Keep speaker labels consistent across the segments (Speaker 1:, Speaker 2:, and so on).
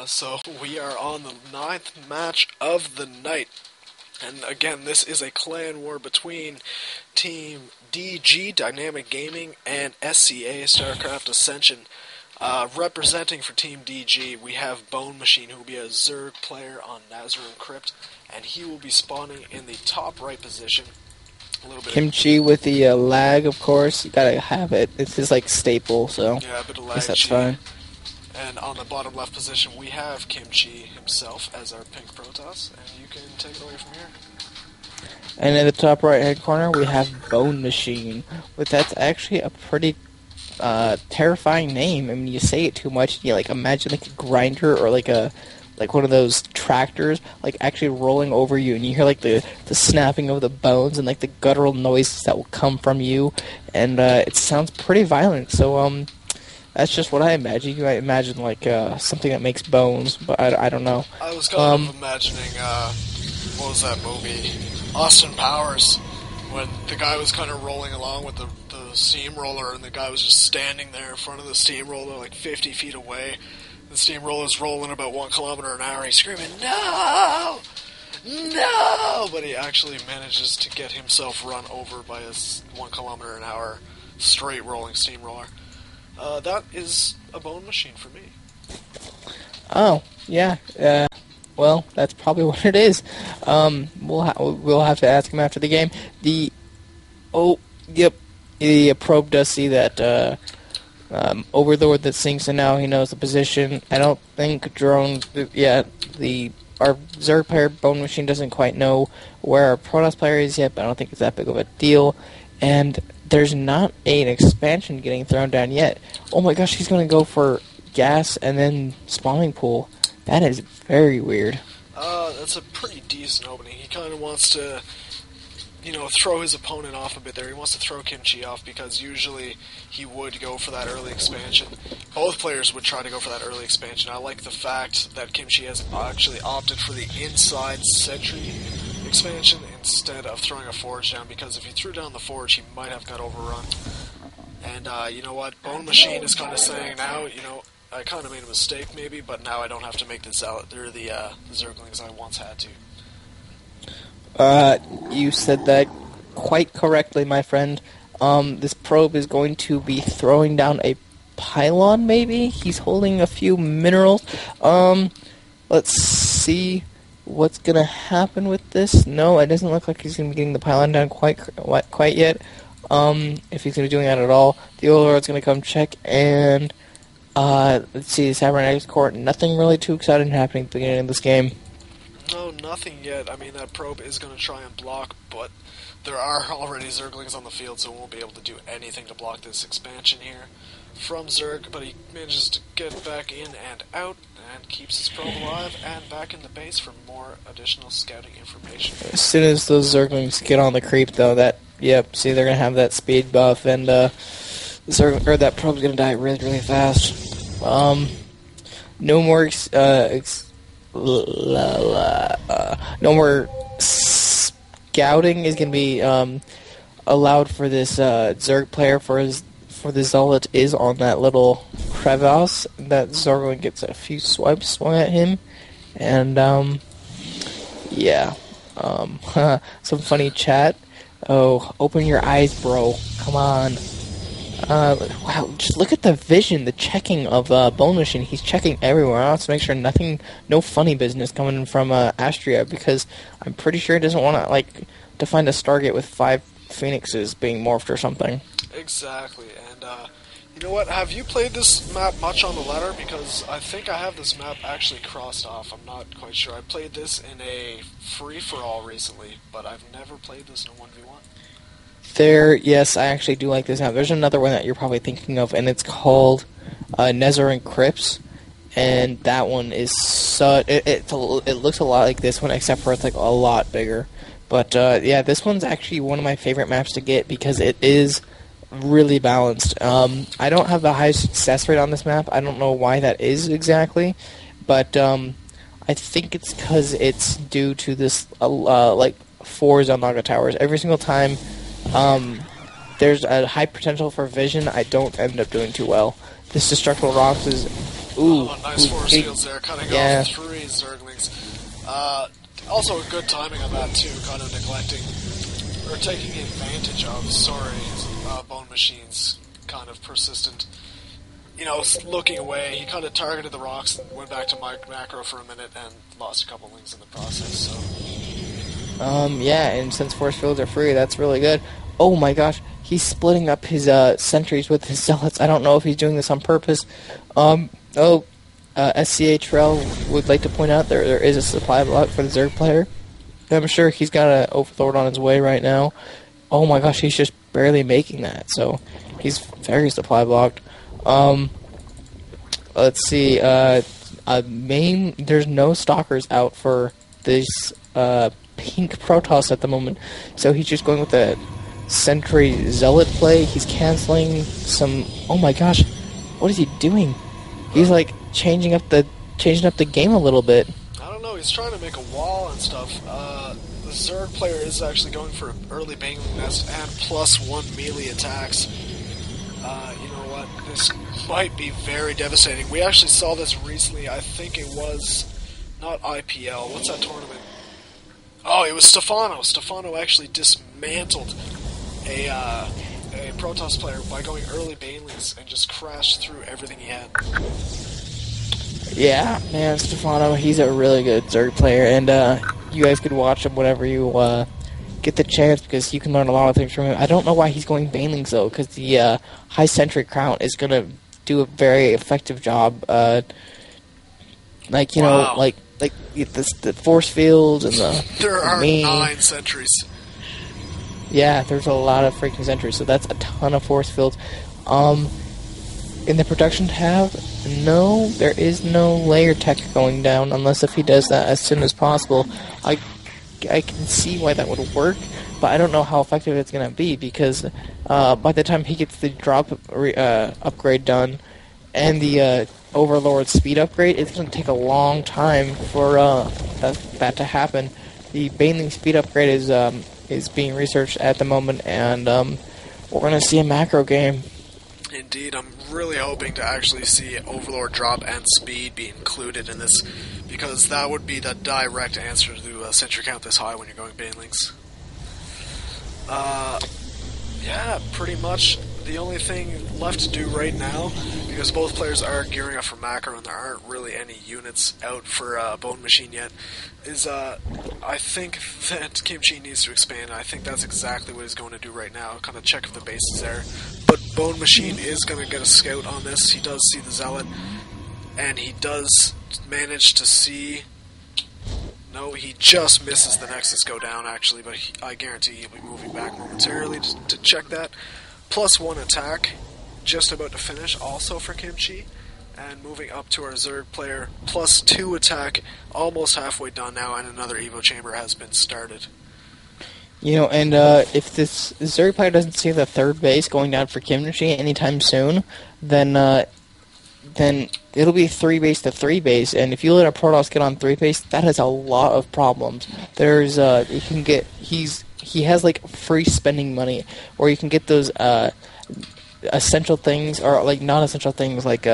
Speaker 1: So we are on the 9th match of the night. And again, this is a clan war between Team DG, Dynamic Gaming, and SCA, StarCraft Ascension. Representing for Team DG, we have bOneMaCHiNe, who will be a Zerg player on Nazarin Crypt, and he will be spawning in the top right position.
Speaker 2: Kimchi with the lag, of course. You gotta have it. It's his like staple, so
Speaker 1: yeah, a bit of lag.
Speaker 2: Guess that's fine.
Speaker 1: And on the bottom left position, we have Kimchi himself as our pink Protoss, and you can take it away from here.
Speaker 2: And in the top right hand corner, we have bOneMaCHiNe, but that's actually a pretty terrifying name. I mean, you say it too much, you like imagine like a grinder or like one of those tractors, like actually rolling over you, and you hear like the snapping of the bones and like the guttural noises that will come from you, and it sounds pretty violent. So that's just what I imagine. You might imagine like something that makes bones, but I don't know.
Speaker 1: I was kind of imagining what was that movie, Austin Powers, when the guy was kind of rolling along with the steamroller, and the guy was just standing there in front of the steamroller like 50 feet away. The steamroller's rolling about 1 kilometer an hour. He's screaming, "No! No!" But he actually manages to get himself run over by a 1 kilometer an hour straight rolling steamroller. That is a bOneMaCHiNe for me.
Speaker 2: Oh, yeah. Well, that's probably what it is. We'll have to ask him after the game. The probe does see that Overlord that sinks, and now he knows the position. I don't think drone. Yeah, our Zerg player bOneMaCHiNe doesn't quite know where our Protoss player is yet, but I don't think it's that big of a deal. And there's not an expansion getting thrown down yet. Oh my gosh, he's going to go for gas and then spawning pool. That is very weird.
Speaker 1: That's a pretty decent opening. He kind of wants to, throw his opponent off a bit there. He wants to throw Kimchi off because usually he would go for that early expansion. Both players would try to go for that early expansion. I like the fact that Kimchi has actually opted for the inside sentry expansion instead of throwing a forge down, because if he threw down the forge, he might have got overrun. And you know what? bOneMaCHiNe is kind of saying now, I kind of made a mistake maybe, but now I don't have to make the Zerglings I once had to.
Speaker 2: You said that quite correctly, my friend. This probe is going to be throwing down a pylon, maybe? He's holding a few minerals. Let's see what's going to happen with this. No, it doesn't look like he's going to be getting the pylon down quite yet. If he's going to be doing that at all. The Overlord's going to come check, and let's see, the Cybernetics Court. Nothing really too exciting happening at the beginning of this game.
Speaker 1: No, nothing yet. I mean, that probe is going to try and block, but there are already Zerglings on the field, so we won't be able to do anything to block this expansion here from Zerg, but he manages to get back in and out, and keeps his probe alive, and back in the base for more additional scouting information.
Speaker 2: As soon as those Zerglings get on the creep, though, see, they're going to have that speed buff, and that probe's going to die really, really fast. No more no more scouting is going to be allowed for this Zerg player, for the Zealot is on that little crevasse. That Zergling gets a few swipes swung at him, and some funny chat. Oh, open your eyes, bro. Come on. Wow, just look at the vision, the checking of bOneMaCHiNe. He's checking everywhere else to make sure no funny business coming from Astrea, because I'm pretty sure he doesn't want to find a Stargate with 5 Phoenixes being morphed or something.
Speaker 1: Exactly, and you know what? Have you played this map much on the ladder? Because I think I have this map actually crossed off. I'm not quite sure. I played this in a free-for-all recently, but I've never played this in a 1v1.
Speaker 2: Yes, I actually do like this map. There's another one that you're probably thinking of, and it's called Nazarin Crypts, and that one is it looks a lot like this one, except for it's like a lot bigger. But this one's actually one of my favorite maps to get because it is really balanced. I don't have the highest success rate on this map. I don't know why that is exactly, but I think it's because it's due to this 4 Zelnaga towers. Every single time there's a high potential for vision, I don't end up doing too well. This Destructible Rocks is Ooh,
Speaker 1: nice force
Speaker 2: big,
Speaker 1: fields there, cutting
Speaker 2: yeah.
Speaker 1: off 3 Zerglings. Also good timing on that too, kind of neglecting, or taking advantage of, bOneMaChiNe's kind of persistent, looking away. He kind of targeted the rocks and went back to macro for a minute and lost a couple lings in the process, so.
Speaker 2: Yeah, and since force fields are free, that's really good. Oh my gosh, he's splitting up his sentries with his zealots. I don't know if he's doing this on purpose. SCA Trail would like to point out there is a supply block for the Zerg player. I'm sure he's got an Overlord on his way right now. Oh my gosh, he's just barely making that, so he's very supply blocked. Let's see, there's no stalkers out for this pink Protoss at the moment, so he's just going with the Sentry Zealot play. He's canceling some. Oh my gosh, what is he doing? He's like changing up the game a little bit.
Speaker 1: I don't know. He's trying to make a wall and stuff. The Zerg player is actually going for an early Bangling Nest and +1 melee attacks. You know what? This might be very devastating. We actually saw this recently. I think it was not IPL. What's that tournament? Oh, it was Stefano. Stefano actually dismantled a Protoss player by going early Banelings and just crashed through everything he had.
Speaker 2: Yeah, man, Stefano, he's a really good Zerg player, and you guys could watch him whenever you get the chance, because you can learn a lot of things from him. I don't know why he's going Banelings, though, because the high sentry crown is going to do a very effective job. The force fields and the...
Speaker 1: There are 9 sentries.
Speaker 2: Yeah, there's a lot of freaking sentries, so that's a ton of force fields. In the production tab, no, there is no layer tech going down, unless if he does that as soon as possible. I can see why that would work, but I don't know how effective it's going to be, because by the time he gets the drop upgrade done and the Overlord speed upgrade, it's going to take a long time for that to happen. The Baneling speed upgrade is being researched at the moment, and we're going to see a macro game.
Speaker 1: Indeed, I'm really hoping to actually see Overlord drop and speed be included in this, because that would be the direct answer to a sentry count this high when you're going Banelings. Yeah, pretty much the only thing left to do right now, because both players are gearing up for macro and there aren't really any units out for bOneMaChiNe yet, is I think that KimChi needs to expand. I think that's exactly what he's going to do right now, kind of check if the base is there. But bOneMaChiNe is going to get a scout on this. He does see the Zealot, and he does manage to see... No, he just misses the Nexus go down, actually, but I guarantee he'll be moving back momentarily to check that. +1 attack, just about to finish, also for KimChi. And moving up to our Zerg player, +2 attack, almost halfway done now, and another Evo Chamber has been started.
Speaker 2: You know, and if this Zerg player doesn't see the third base going down for KimChi anytime soon, then it'll be 3 base to 3 base, and if you let a Protoss get on 3 base, that has a lot of problems. There's you can get he has like free spending money, or you can get those essential things, or like non-essential things, like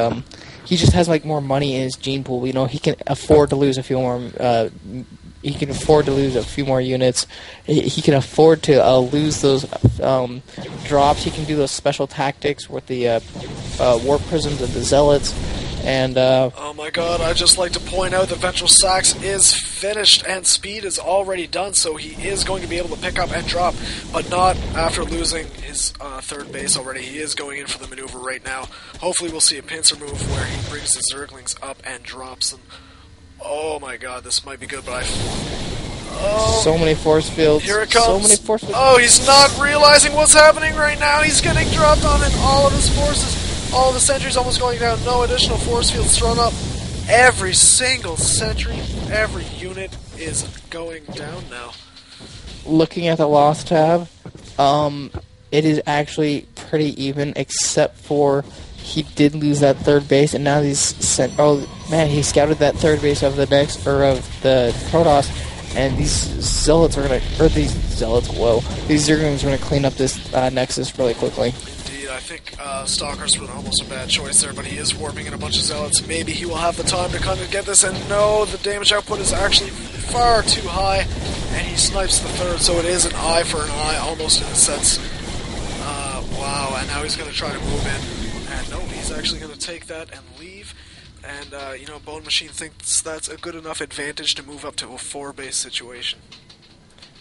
Speaker 2: he just has like more money in his gene pool. You know, he can afford to lose a few more. He can afford to lose a few more units. He can afford to lose those drops. He can do those special tactics with the warp prisms and the zealots. And
Speaker 1: oh my god, I'd just like to point out that Ventral Sax is finished and speed is already done, so he is going to be able to pick up and drop, but not after losing his third base already. He is going in for the maneuver right now. Hopefully we'll see a pincer move where he brings the Zerglings up and drops them. Oh my god, this might be good, but
Speaker 2: so many force fields.
Speaker 1: Here it comes.
Speaker 2: So many force fields.
Speaker 1: Oh, he's not realizing what's happening right now. He's getting dropped on in all of his forces. All of the sentries almost going down. No additional force fields thrown up. Every single sentry, every unit is going down now.
Speaker 2: Looking at the loss tab, it is actually pretty even, except for he did lose that third base, and now he's he scouted that third base of the next, or of the Protoss, and these zealots are these Zerglings are gonna clean up this Nexus really quickly.
Speaker 1: Indeed, I think Stalkers were almost a bad choice there, but he is warping in a bunch of Zealots. Maybe he will have the time to kind of get this, and no, the damage output is actually far too high, and he snipes the third, so it is an eye for an eye, almost in a sense. Wow, and now he's going to try to move in, and no, he's actually going to take that and leave, and, you know, bOneMaCHiNe thinks that's a good enough advantage to move up to a 4-base situation.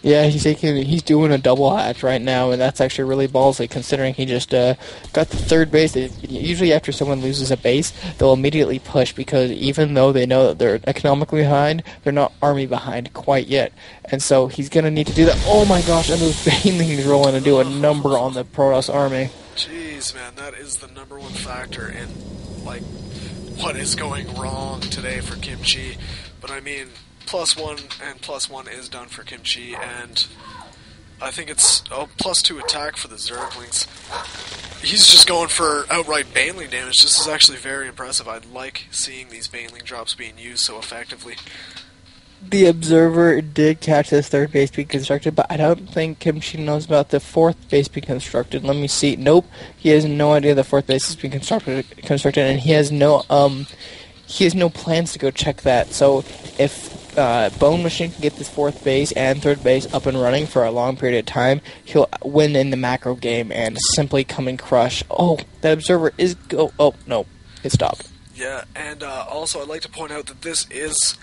Speaker 2: Yeah, he's doing a double hatch right now, and that's actually really ballsy considering he just got the third base. Usually after someone loses a base, they'll immediately push because even though they know that they're economically behind, they're not army behind quite yet. And so he's going to need to do that. Oh my gosh, and those banelings rolling to do a number on the Protoss army.
Speaker 1: Jeez, man, that is the number one factor in, like, what is going wrong today for KimChi. But I mean, +1 and +1 is done for KimChi, and I think it's +2 attack for the Zerglings. He's just going for outright baneling damage. This is actually very impressive. I like seeing these baneling drops being used so effectively.
Speaker 2: The Observer did catch this third base being constructed, but I don't think KimChi knows about the fourth base being constructed. Let me see. Nope, he has no idea the fourth base is being constructed, and he has no plans to go check that. So if bOneMaCHiNe can get this fourth base and third base up and running for a long period of time, he'll win in the macro game and simply come and crush. Oh, that Observer is go. Oh no, it stopped.
Speaker 1: Yeah, and also I'd like to point out that this is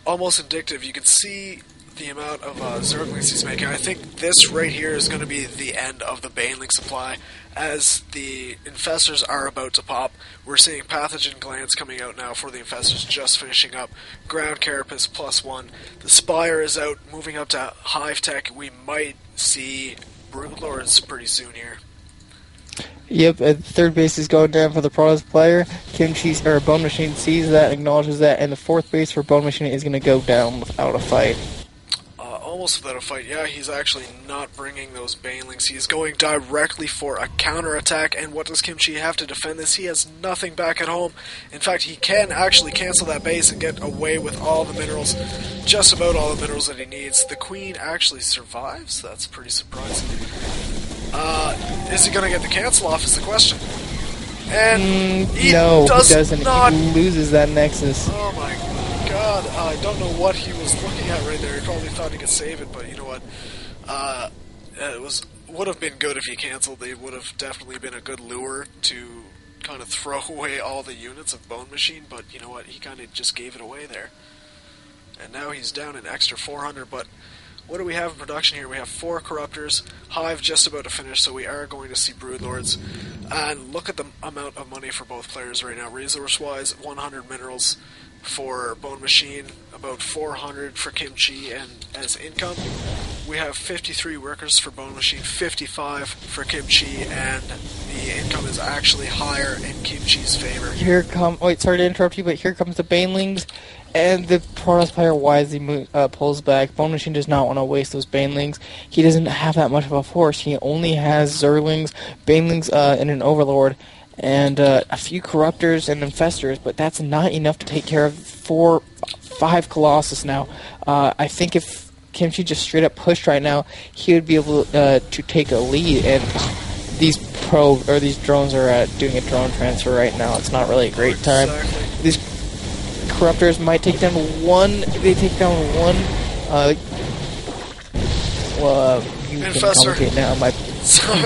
Speaker 1: almost indicative. You can see the amount of Zerglings he's making. I think this right here is going to be the end of the baneling supply. As the infestors are about to pop, we're seeing pathogen glands coming out now for the infestors just finishing up. Ground carapace +1. The Spire is out, moving up to Hive Tech. We might see Broodlords pretty soon here.
Speaker 2: Yep, third base is going down for the Protoss player. bOneMaCHiNe sees that, acknowledges that, and the fourth base for bOneMaCHiNe is going to go down without a fight.
Speaker 1: Almost without a fight. Yeah, he's actually not bringing those banelings. He's going directly for a counterattack, and what does KimChi have to defend this? He has nothing back at home. In fact, he can actually cancel that base and get away with all the minerals, just about all the minerals that he needs. The Queen actually survives? That's pretty surprising. Is he going to get the cancel off is the question. And he
Speaker 2: doesn't.
Speaker 1: Not.
Speaker 2: He loses that Nexus.
Speaker 1: Oh my God, I don't know what he was looking at right there. He probably thought he could save it, but you know what? It would have been good if he canceled. It would have definitely been a good lure to kind of throw away all the units of bOneMaCHiNe, but you know what? He kind of just gave it away there. And now he's down an extra 400, but what do we have in production here? We have 4 Corruptors, Hive just about to finish, so we are going to see Broodlords. And look at the amount of money for both players right now. Resource-wise, 100 minerals for bOneMaCHiNe, about 400 for KimChi, and as income, we have 53 workers for bOneMaCHiNe, 55 for KimChi, and the income is actually higher in KimChi's favor.
Speaker 2: Wait, sorry to interrupt you, but here comes the banelings, and the Protoss player wisely pulls back. bOneMaCHiNe does not want to waste those banelings. He doesn't have that much of a force. He only has Zerglings, banelings, and an Overlord, and a few Corruptors and Infestors, but that's not enough to take care of 5 Colossus now. I think if KimChi just straight up pushed right now, he would be able to take a lead, and these drones are doing a drone transfer right now. It's not really a great time.
Speaker 1: Exactly.
Speaker 2: These Corruptors might take down one. They take down one. You
Speaker 1: Infestor.
Speaker 2: can now.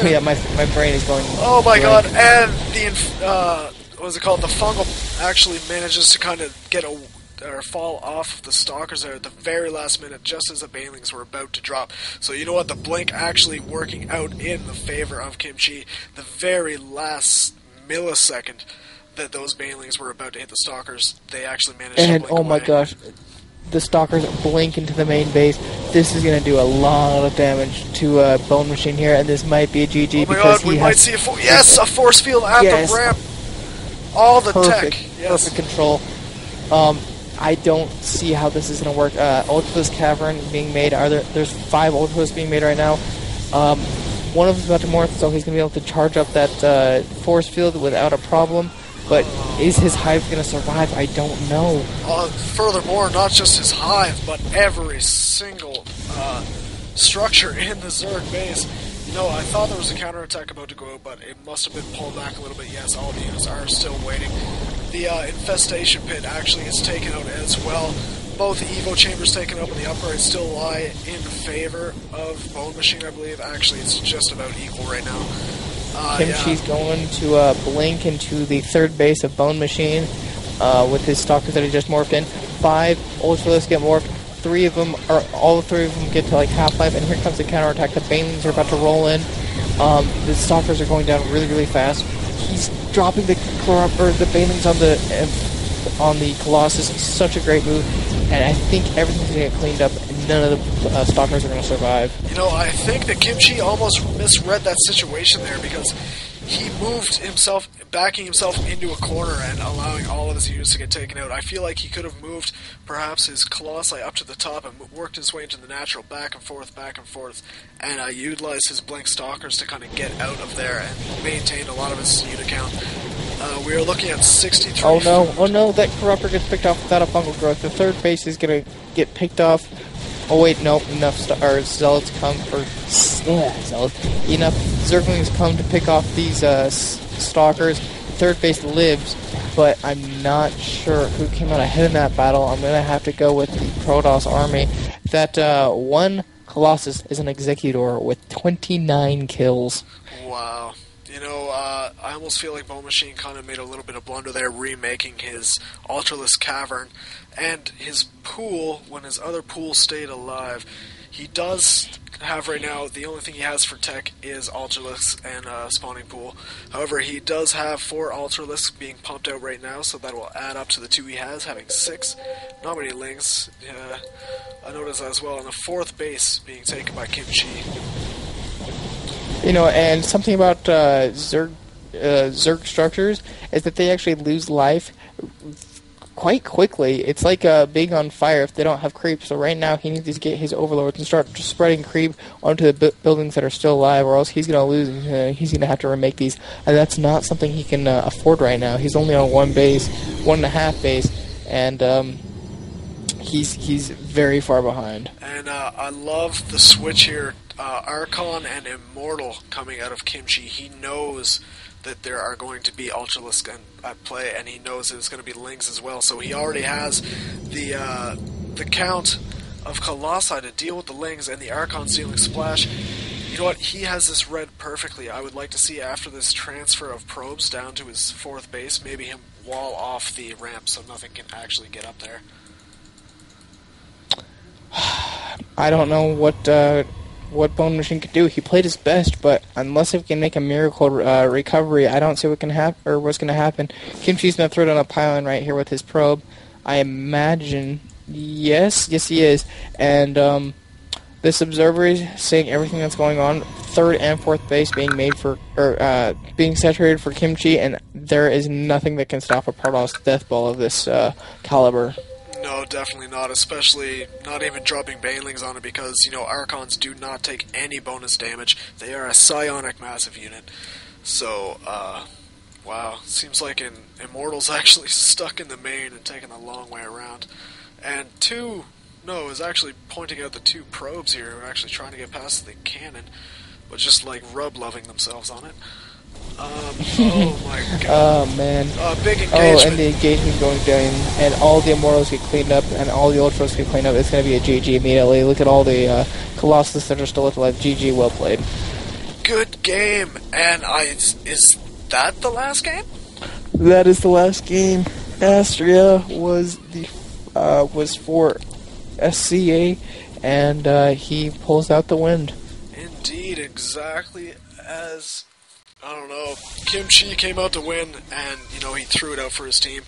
Speaker 2: Yeah, my brain is going.
Speaker 1: Oh my God! And the what is it called? The fungal actually manages to kind of get or fall off the Stalkers there at the very last minute, just as the banelings were about to drop. So you know what? The blink actually working out in the favor of KimChi. The very last millisecond that those banelings were about to hit the Stalkers, they actually managed to blink
Speaker 2: oh my
Speaker 1: away.
Speaker 2: gosh, the Stalkers blink into the main base. This is going to do a lot of damage to bOneMaCHiNe here, and this might be a GG.
Speaker 1: Oh my God, we might see a force field at the ramp. All the
Speaker 2: perfect,
Speaker 1: tech. Yes.
Speaker 2: Perfect control. I don't see how this is going to work. Ultimus Cavern being made. There's 5 Ultimus being made right now. One of them's about to morph, so he's going to be able to charge up that force field without a problem. But is his hive going to survive? I don't know.
Speaker 1: Furthermore, not just his hive, but every single structure in the Zerg base You know, I thought there was a counterattack about to go out, but it must have been pulled back a little bit. Yes, all the units are still waiting. The infestation pit actually is taken out as well. Both Evo chambers taken up and the upgrades still lie in favor of bOneMaCHiNe, I believe. Actually, it's just about equal right now.
Speaker 2: KimChi's going to blink into the third base of bOneMaCHiNe with his stalkers that he just morphed in. 5 Ultralisks get morphed. All 3 of them get to like half-life, and here comes the counterattack. The Banelings are about to roll in. The stalkers are going down really, really fast. He's dropping the Banelings on the Colossus. It's such a great move, and I think everything's going to get cleaned up, and none of the stalkers are going to survive.
Speaker 1: You know, I think that KimChi almost misread that situation there, because he moved himself, backing himself into a corner and allowing all of his units to get taken out. I feel like he could have moved perhaps his Colossi up to the top and worked his way into the natural back and forth, and utilized his Blink Stalkers to kind of get out of there and maintain a lot of his unit count. We are looking at 63.
Speaker 2: Oh no, that Corruptor gets picked off without a fungal growth. The third base is going to get picked off. Oh wait, no, enough Zealots come, enough Zerglings come to pick off these Stalkers. Third base lives, but I'm not sure who came out ahead in that battle. I'm going to have to go with the Protoss army. That one Colossus is an Executor with 29 kills.
Speaker 1: Wow. You know, I almost feel like bOneMaCHiNe kind of made a little bit of blunder there, remaking his Ultralisk Cavern, and his pool, when his other pool stayed alive. He does have right now, the only thing he has for tech is Ultralisks and spawning pool. However, he does have 4 Ultralisks being pumped out right now, so that will add up to the 2 he has, having 6. Not many Lings. I noticed that as well, and the 4th base being taken by KimChi.
Speaker 2: You know, and something about Zerg structures is that they actually lose life quite quickly. It's like being on fire if they don't have creep. So right now he needs to get his overlords and start just spreading creep onto the buildings that are still alive, or else he's going to lose and he's going to have to remake these. And that's not something he can afford right now. He's only on 1.5 base, and he's very far behind.
Speaker 1: And I love the switch here. Archon and Immortal coming out of KimChi. He knows that there are going to be Ultralisk at play, and he knows that it's going to be Lings as well. So he already has the count of Colossi to deal with the Lings and the Archon stealing Splash. You know what? He has this read perfectly. I would like to see after this transfer of probes down to his 4th base, maybe him wall off the ramp so nothing can actually get up there.
Speaker 2: I don't know what bOneMaCHiNe could do. He played his best, but unless he can make a miracle recovery, I don't see what can happen or what's going to happen. KimChi's going to throw down a pylon right here with his probe. I imagine, yes, he is. And this observer is seeing everything that's going on. 3rd and 4th base being being saturated for KimChi, and there is nothing that can stop a Protoss death ball of this caliber.
Speaker 1: No, definitely not, especially not even dropping Banelings on it, because, you know, Archons do not take any bonus damage. They are a psionic massive unit. So, wow, seems like Immortal's actually stuck in the main and taking the long way around. And is actually pointing out the 2 probes here who are actually trying to get past the cannon, but just, like, rub-loving themselves on it. Oh my god.
Speaker 2: Oh man.
Speaker 1: Big engagement.
Speaker 2: Oh, and the engagement going down, and all the Immortals get cleaned up, and all the Ultras get cleaned up. It's going to be a GG immediately. Look at all the Colossus that are still alive. GG, well played.
Speaker 1: Good game. And is that the last game?
Speaker 2: That is the last game. Astrea was for SCA, and he pulls out the win.
Speaker 1: Indeed, exactly as, I don't know, KimChi came out to win, and, you know, he threw it out for his team.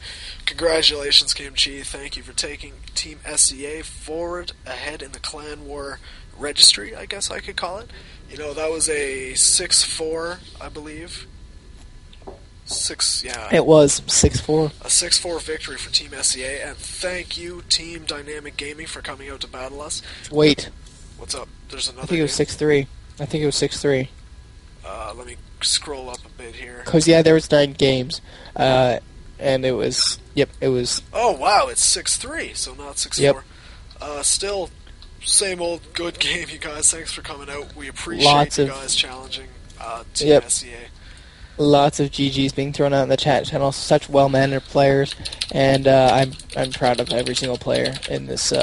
Speaker 1: Congratulations, KimChi. Thank you for taking Team SCA forward ahead in the Clan War registry, I guess I could call it. You know, that was a 6-4, I believe.
Speaker 2: It was 6-4.
Speaker 1: A 6-4 victory for Team SCA, and thank you, Team Dynamic Gaming, for coming out to battle us.
Speaker 2: Wait.
Speaker 1: What's up? There's another
Speaker 2: I think it was 6-3. I think it was 6-3.
Speaker 1: Let me scroll up a bit here.
Speaker 2: Because, yeah, there was 9 games. And it was... Yep, it was...
Speaker 1: Oh, wow, it's 6-3, so not 6-4.
Speaker 2: Yep.
Speaker 1: Still, same old good game, you guys. Thanks for coming out. We appreciate
Speaker 2: Lots
Speaker 1: you
Speaker 2: of
Speaker 1: guys challenging Team
Speaker 2: Yep.
Speaker 1: SEA.
Speaker 2: Lots of GGs being thrown out in the chat channel. Such well-mannered players, and I'm proud of every single player in this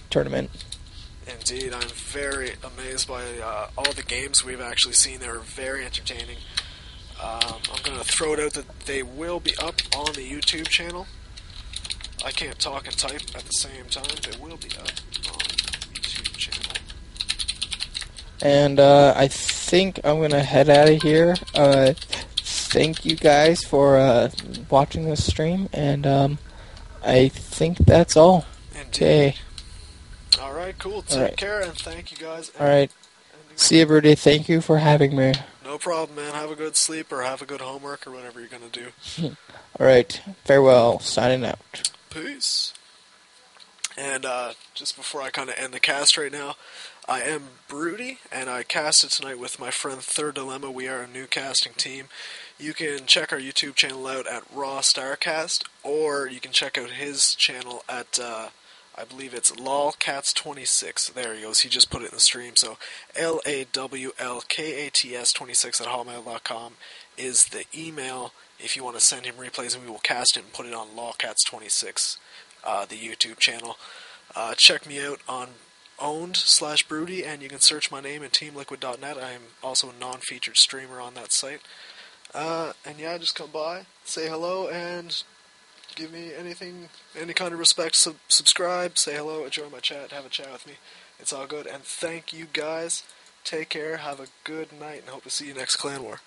Speaker 2: tournament.
Speaker 1: Indeed, I'm very amazed by all the games we've actually seen. They're very entertaining. I'm going to throw it out that they will be up on the YouTube channel. I can't talk and type at the same time. They will be up on the YouTube channel.
Speaker 2: And I think I'm going to head out of here. Thank you guys for watching this stream, and I think that's all. Okay.
Speaker 1: Alright, cool. Take care, and thank you guys.
Speaker 2: Alright. See you, Broody. Thank you for having me.
Speaker 1: No problem, man. Have a good sleep, or have a good homework, or whatever you're going to do.
Speaker 2: Alright. Farewell. Signing out.
Speaker 1: Peace. And just before I kind of end the cast right now, I am Broody, and I casted tonight with my friend Third Dilemma. We are a new casting team. You can check our YouTube channel out at Raw Starcast, or you can check out his channel at, I believe it's LOLcats26. There he goes. He just put it in the stream. So LAWLKATS26 at hotmail.com is the email if you want to send him replays, and we will cast it and put it on LOLcats26, the YouTube channel. Check me out on owned/Broody, and you can search my name at teamliquid.net. I am also a non-featured streamer on that site. And yeah, just come by, say hello, and give me anything, any kind of respect. Subscribe, say hello, enjoy my chat, have a chat with me. It's all good. And thank you guys. Take care, have a good night, and hope to see you next Clan War.